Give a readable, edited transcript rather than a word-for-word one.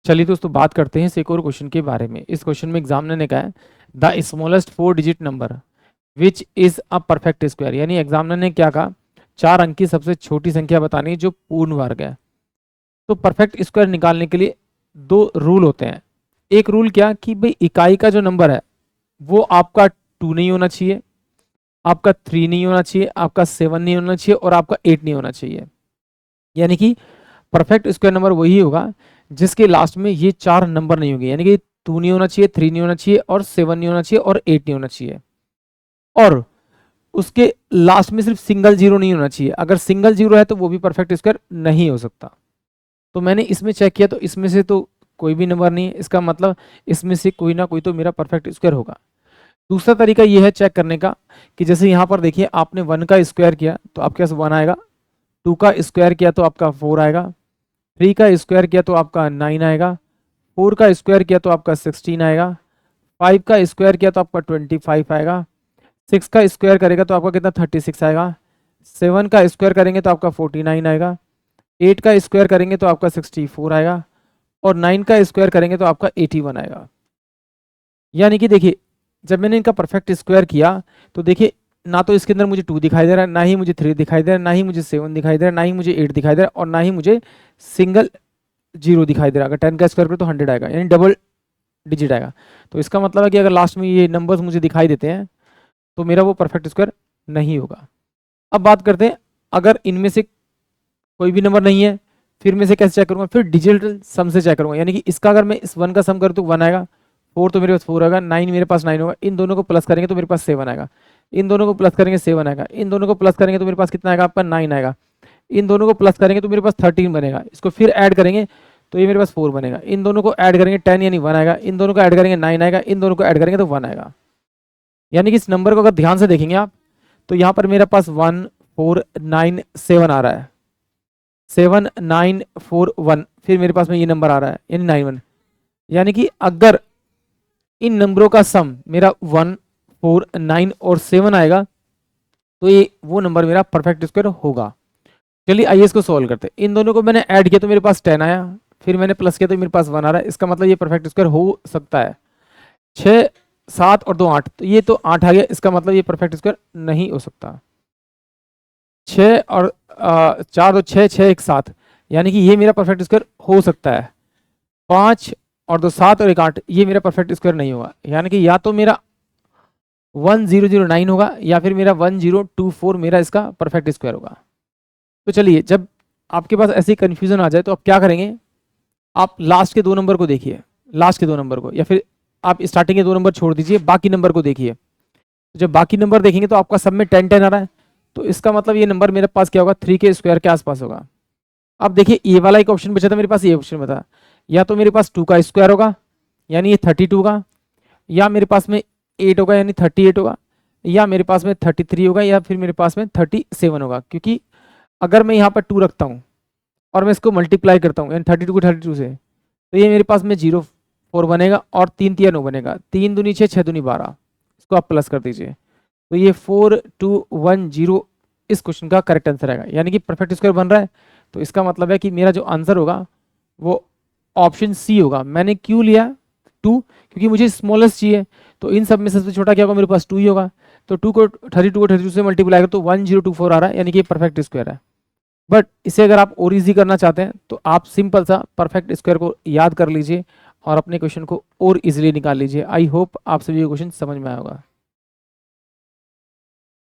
चलिए दोस्तों बात करते हैं इस एक और क्वेश्चन के बारे में। इस क्वेश्चन में एग्जामिनर ने कहा है the smallest 4 digit number which is a perfect square, यानी एग्जामिनर ने क्या कहा, 4 अंक की सबसे छोटी संख्या बतानी है जो पूर्ण वर्ग है। तो परफेक्ट स्क्वायर निकालने के लिए दो रूल होते हैं। एक रूल क्या कि भाई इकाई का जो नंबर है वो आपका 2 नहीं होना चाहिए, आपका 3 नहीं होना चाहिए, आपका 7 नहीं होना चाहिए और आपका 8 नहीं होना चाहिए। यानी कि परफेक्ट स्क्वायर नंबर वही होगा जिसके लास्ट में ये 4 नंबर नहीं होंगे, यानी कि 2 नहीं होना चाहिए, 3 नहीं होना चाहिए और 7 नहीं होना चाहिए और 8 नहीं होना चाहिए। और उसके लास्ट में सिर्फ सिंगल जीरो नहीं होना चाहिए। अगर सिंगल जीरो है तो वो भी परफेक्ट स्क्वायर नहीं हो सकता। तो मैंने इसमें चेक किया तो इसमें से तो कोई भी नंबर नहीं है, इसका मतलब इसमें से कोई ना कोई तो मेरा परफेक्ट स्क्वायर होगा। दूसरा तरीका यह है चेक करने का कि जैसे यहाँ पर देखिए आपने 1 का स्क्वायर किया तो आपके पास 1 आएगा, 2 का स्क्वायर किया तो आपका 4 आएगा, 3 का स्क्वायर किया तो आपका 9 आएगा, 4 का स्क्वायर किया तो आपका 16 आएगा, 5 का स्क्वायर किया तो आपका 25 आएगा, 6 का स्क्वायर करेगा तो आपका कितना 36 आएगा, 7 का स्क्वायर करेंगे तो आपका 49 आएगा, 8 का स्क्वायर करेंगे तो आपका 64 आएगा और 9 का स्क्वायर करेंगे तो आपका 81 आएगा। यानी कि देखिए जब मैंने इनका परफेक्ट स्क्वायर किया तो देखिए ना तो इसके अंदर मुझे 2 दिखाई दे रहा है, ना ही मुझे 3 दिखाई दे रहा है, ना ही मुझे 7 दिखाई दे रहा है, ना ही मुझे 8 दिखाई दे रहा है और ना ही मुझे सिंगल जीरो दिखाई दे रहा है। अगर 10 का स्क्वायर करो तो 100 आएगा, यानी डबल डिजिट आएगा। तो इसका मतलब है कि अगर लास्ट में ये नंबर्स मुझे दिखाई देते हैं तो मेरा वो परफेक्ट स्क्वायर नहीं होगा। अब बात करते हैं अगर इनमें से कोई भी नंबर नहीं है फिर में से कैसे चेक करूंगा, फिर डिजिटल सम से चेक करूंगा। यानी कि इसका अगर मैं इस 1 का सम करूँ तो 1 आएगा, 4 तो मेरे पास 4 आएगा, 9 मेरे पास 9 होगा, इन दोनों को प्लस करेंगे तो मेरे पास 7 आएगा, इन दोनों को प्लस करेंगे 7 आएगा, इन दोनों को प्लस करेंगे तो मेरे पास कितना आएगा आपका 9 आएगा, इन दोनों को प्लस करेंगे तो मेरे पास 13 बनेगा, इसको फिर ऐड करेंगे तो ये मेरे पास 4 बनेगा, इन दोनों को ऐड करेंगे 10 यानी 1 आएगा, इन दोनों को ऐड करेंगे 9 आएगा, इन दोनों को ऐड करेंगे तो 1 आएगा। यानी कि इस नंबर को अगर ध्यान से देखेंगे आप तो यहाँ पर मेरे पास 1 4 9 7 आ रहा है, 7 9 4 1, फिर मेरे पास में ये नंबर आ रहा है यानी 9 1। यानी कि अगर इन नंबरों का सम मेरा 1 4 9 और 7 आएगा तो ये वो नंबर मेरा परफेक्ट स्क्वायर होगा। चलिए आइए इसको सॉल्व करते हैं। इन दोनों को मैंने ऐड किया तो मेरे पास 10 आया, फिर मैंने प्लस किया तो मेरे पास 1 आ रहा है, इसका मतलब ये परफेक्ट स्क्वायर हो सकता है। 6 7 और 2 8, तो ये तो 8 आ गया, इसका मतलब ये परफेक्ट स्क्वायर नहीं हो सकता। 6 और 4 2 6 6 1 7, यानी कि ये मेरा परफेक्ट स्क्वायर हो सकता है। 5 और 2 7 और 1 8, ये मेरा परफेक्ट स्क्वायर नहीं होगा। यानी कि या तो मेरा 1009 होगा या फिर मेरा 1024 मेरा इसका परफेक्ट स्क्वायर होगा। तो चलिए जब आपके पास ऐसी कंफ्यूजन आ जाए तो आप क्या करेंगे, आप लास्ट के 2 नंबर को देखिए, लास्ट के 2 नंबर को, या फिर आप स्टार्टिंग के 2 नंबर छोड़ दीजिए, बाकी नंबर को देखिए। जब बाकी नंबर देखेंगे तो आपका सब में 10 10 आ रहा है, तो इसका मतलब ये नंबर मेरे पास क्या होगा 3 के स्क्वायर के आसपास होगा। अब देखिए ये वाला एक ऑप्शन बचा था मेरे पास, ये ऑप्शन बता, या तो मेरे पास 2 का स्क्वायर होगा यानी ये 32 का, या मेरे पास में 8 होगा यानी 38 होगा, या मेरे पास में 33 होगा, या फिर मेरे पास में 37 होगा। क्योंकि अगर मैं यहाँ पर 2 रखता हूँ और मैं इसको मल्टीप्लाई करता हूँ यानी 32 को 32 से, तो ये मेरे पास में 04 बनेगा और 3 3 9 बनेगा, 3 दूनी 6 6 दूनी 12, इसको आप प्लस कर दीजिए तो ये 4210 इस क्वेश्चन का करेक्ट आंसर आएगा। यानी कि परफेक्ट स्क्वायर बन रहा है, तो इसका मतलब है कि मेरा जो आंसर होगा वो ऑप्शन सी होगा। मैंने क्यों लिया 2, क्योंकि मुझे स्मॉलेस्ट चाहिए, तो इन सब में सबसे छोटा क्या होगा मेरे पास 2 ही होगा, तो 2 को 32 से मल्टीप्लाई कर तो 1024 आ रहा है, यानी कि परफेक्ट स्क्वायर है। बट इसे अगर आप और इजी करना चाहते हैं तो आप सिंपल सा परफेक्ट स्क्वायर को याद कर लीजिए और अपने क्वेश्चन को और इजीली निकाल लीजिए। आई होप आप सभी को क्वेश्चन समझ में आया होगा।